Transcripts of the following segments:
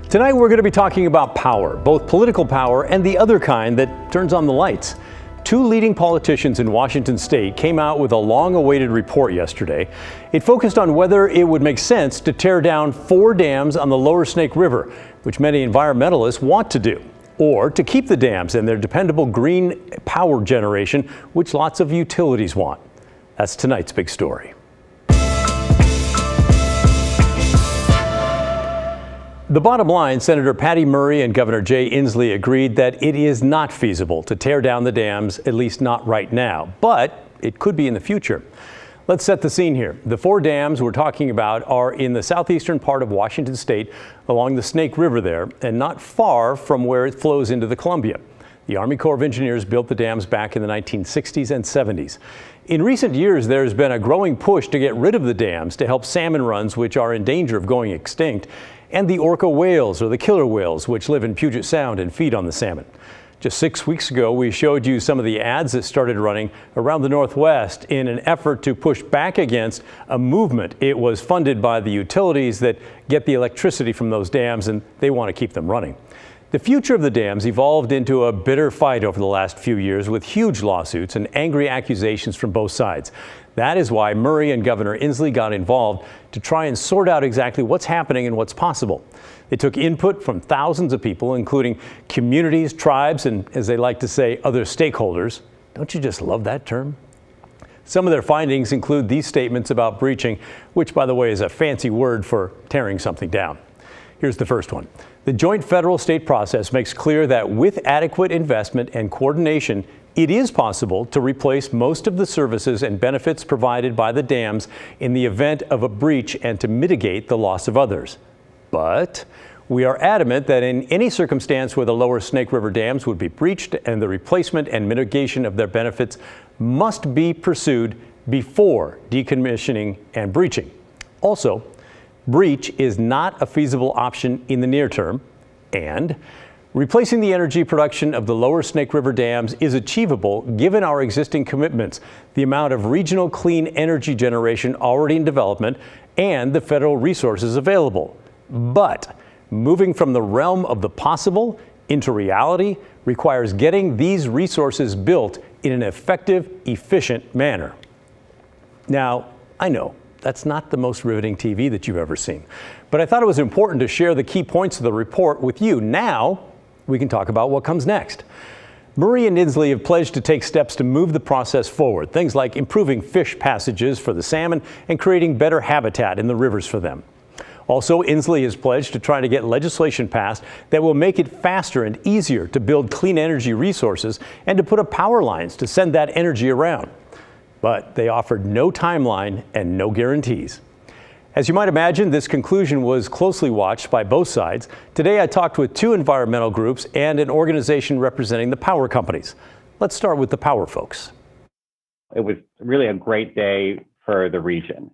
Tonight we're going to be talking about power, both political power and the other kind that turns on the lights. Two leading politicians in Washington state came out with a long-awaited report yesterday. It focused on whether it would make sense to tear down 4 dams on the lower Snake River, which many environmentalists want to do, or to keep the dams and their dependable green power generation, which lots of utilities want. That's tonight's big story. The bottom line, Senator Patty Murray and Governor Jay Inslee agreed that it is not feasible to tear down the dams, at least not right now, but it could be in the future. Let's set the scene here. The 4 dams we're talking about are in the southeastern part of Washington state along the Snake River there, and not far from where it flows into the Columbia. The Army Corps of Engineers built the dams back in the 1960s and 70s. In recent years, there's been a growing push to get rid of the dams to help salmon runs, which are in danger of going extinct, and the orca whales, or the killer whales, which live in Puget Sound and feed on the salmon. Just 6 weeks ago, we showed you some of the ads that started running around the Northwest in an effort to push back against a movement. It was funded by the utilities that get the electricity from those dams, and they want to keep them running. The future of the dams evolved into a bitter fight over the last few years with huge lawsuits and angry accusations from both sides. That is why Murray and Governor Inslee got involved to try and sort out exactly what's happening and what's possible. They took input from thousands of people, including communities, tribes, and, as they like to say, other stakeholders. Don't you just love that term? Some of their findings include these statements about breaching, which, by the way, is a fancy word for tearing something down. Here's the first one. The joint federal-state process makes clear that with adequate investment and coordination, it is possible to replace most of the services and benefits provided by the dams in the event of a breach and to mitigate the loss of others. But we are adamant that in any circumstance where the lower Snake River dams would be breached and the replacement and mitigation of their benefits must be pursued before decommissioning and breaching. Also, breach is not a feasible option in the near term, and replacing the energy production of the lower Snake River dams is achievable given our existing commitments, the amount of regional clean energy generation already in development, and the federal resources available. But moving from the realm of the possible into reality requires getting these resources built in an effective, efficient manner. Now, I know that's not the most riveting TV that you've ever seen, but I thought it was important to share the key points of the report with you. Now, we can talk about what comes next. Murray and Inslee have pledged to take steps to move the process forward, things like improving fish passages for the salmon and creating better habitat in the rivers for them. Also, Inslee has pledged to try to get legislation passed that will make it faster and easier to build clean energy resources and to put up power lines to send that energy around. But they offered no timeline and no guarantees. As you might imagine, this conclusion was closely watched by both sides. Today, I talked with 2 environmental groups and an organization representing the power companies. Let's start with the power folks. It was really a great day for the region.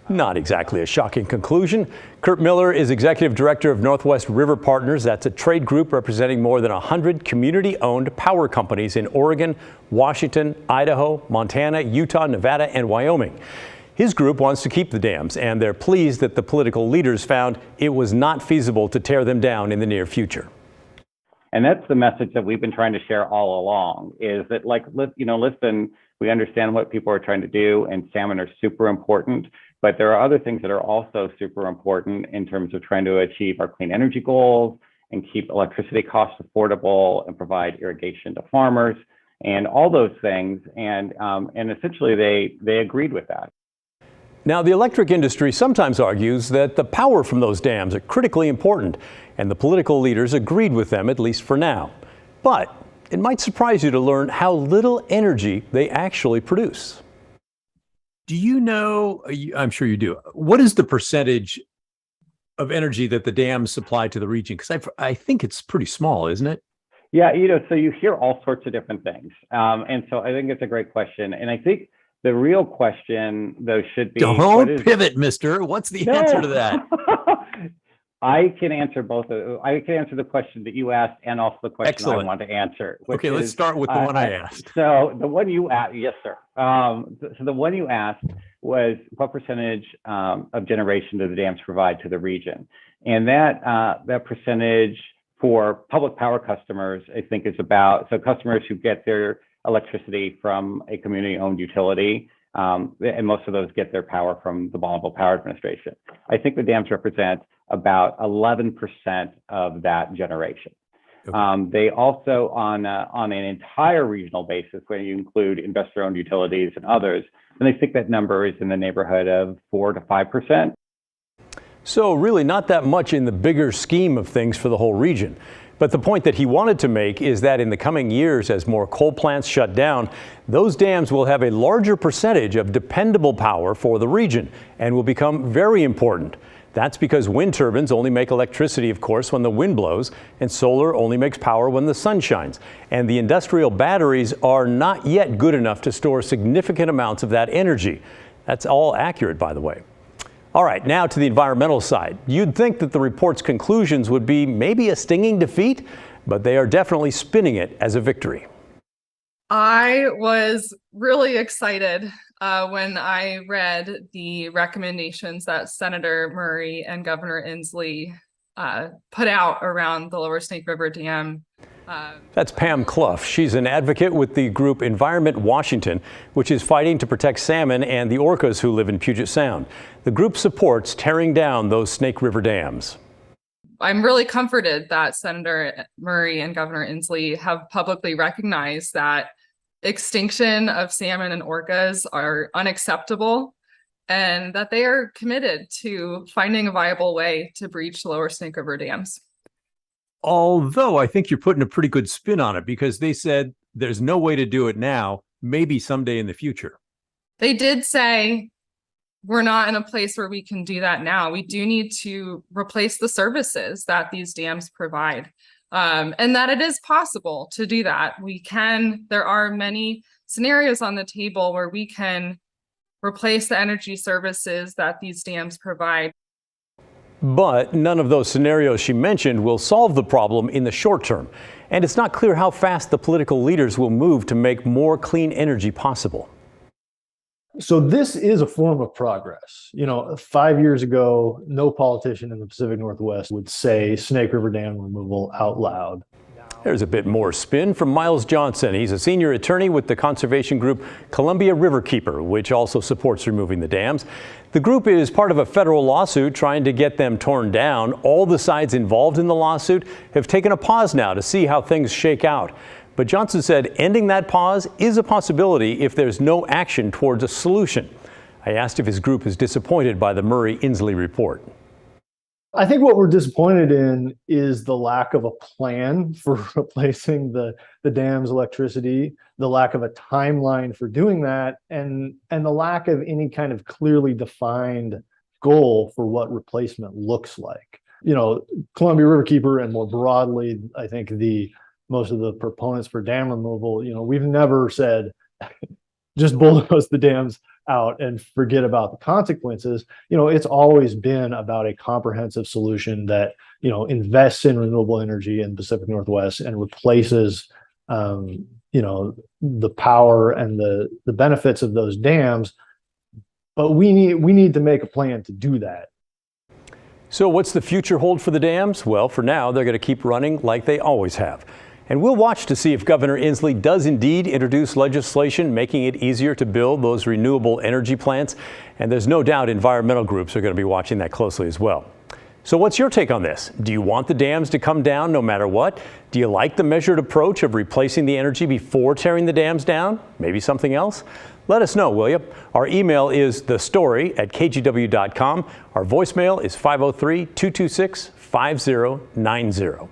Not exactly a shocking conclusion. Kurt Miller is executive director of Northwest River Partners. That's a trade group representing more than 100 community-owned power companies in Oregon, Washington, Idaho, Montana, Utah, Nevada, and Wyoming. His group wants to keep the dams, and they're pleased that the political leaders found it was not feasible to tear them down in the near future. And that's the message that we've been trying to share all along, is that, listen, we understand what people are trying to do, and salmon are super important, but there are other things that are also super important in terms of trying to achieve our clean energy goals and keep electricity costs affordable and provide irrigation to farmers and all those things. And essentially they agreed with that. Now, the electric industry sometimes argues that the power from those dams are critically important, and the political leaders agreed with them, at least for now. But it might surprise you to learn how little energy they actually produce. Do you know, I'm sure you do, what is the percentage of energy that the dams supply to the region? Because I think it's pretty small, isn't it? Yeah, so you hear all sorts of different things. And so I think it's a great question. And I think the real question, though, should be— Don't pivot, mister. What's the answer to that? I can answer both. I can answer the question that you asked and also the question Excellent. I want to answer. Okay, let's start with the one I asked. So the one you asked, yes, sir. So the one you asked was what percentage of generation do the dams provide to the region? And that percentage for public power customers, I think, is about, so customers who get their electricity from a community-owned utility, and most of those get their power from the Vulnerable Power Administration. I think the dams represent about 11% of that generation. Okay. They also, on an entire regional basis, when you include investor-owned utilities and others, and I think that number is in the neighborhood of 4 to 5%. So really not that much in the bigger scheme of things for the whole region. But the point that he wanted to make is that in the coming years, as more coal plants shut down, those dams will have a larger percentage of dependable power for the region and will become very important. That's because wind turbines only make electricity, of course, when the wind blows, and solar only makes power when the sun shines. And the industrial batteries are not yet good enough to store significant amounts of that energy. That's all accurate, by the way. All right, now to the environmental side. You'd think that the report's conclusions would be maybe a stinging defeat, but they are definitely spinning it as a victory. I was really excited when I read the recommendations that Senator Murray and Governor Inslee put out around the Lower Snake River Dam. That's Pam Clough. She's an advocate with the group Environment Washington, which is fighting to protect salmon and the orcas who live in Puget Sound. The group supports tearing down those Snake River dams. I'm really comforted that Senator Murray and Governor Inslee have publicly recognized that extinction of salmon and orcas are unacceptable and that they are committed to finding a viable way to breach Lower Snake River dams. Although I think you're putting a pretty good spin on it, because they said there's no way to do it now, maybe someday in the future. They did say we're not in a place where we can do that now. We do need to replace the services that these dams provide, and that it is possible to do that. There are many scenarios on the table where we can replace the energy services that these dams provide. But none of those scenarios she mentioned will solve the problem in the short term. And it's not clear how fast the political leaders will move to make more clean energy possible. So this is a form of progress. 5 years ago, no politician in the Pacific Northwest would say Snake River Dam removal out loud. There's a bit more spin from Miles Johnson. He's a senior attorney with the conservation group Columbia Riverkeeper, which also supports removing the dams. The group is part of a federal lawsuit trying to get them torn down. All the sides involved in the lawsuit have taken a pause now to see how things shake out. But Johnson said ending that pause is a possibility if there's no action towards a solution. I asked if his group is disappointed by the Murray-Inslee report. I think what we're disappointed in is the lack of a plan for replacing the dam's electricity, the lack of a timeline for doing that, and the lack of any kind of clearly defined goal for what replacement looks like. Columbia Riverkeeper and more broadly, I think most of the proponents for dam removal, we've never said just bulldoze the dams out and forget about the consequences. It's always been about a comprehensive solution that, invests in renewable energy in the Pacific Northwest and replaces, the power and the benefits of those dams. But we need to make a plan to do that. So what's the future hold for the dams? Well, for now, they're going to keep running like they always have. And we'll watch to see if Governor Inslee does indeed introduce legislation making it easier to build those renewable energy plants. And there's no doubt environmental groups are going to be watching that closely as well. So what's your take on this? Do you want the dams to come down no matter what? Do you like the measured approach of replacing the energy before tearing the dams down? Maybe something else? Let us know, will you? Our email is thestory@kgw.com. Our voicemail is 503-226-5090.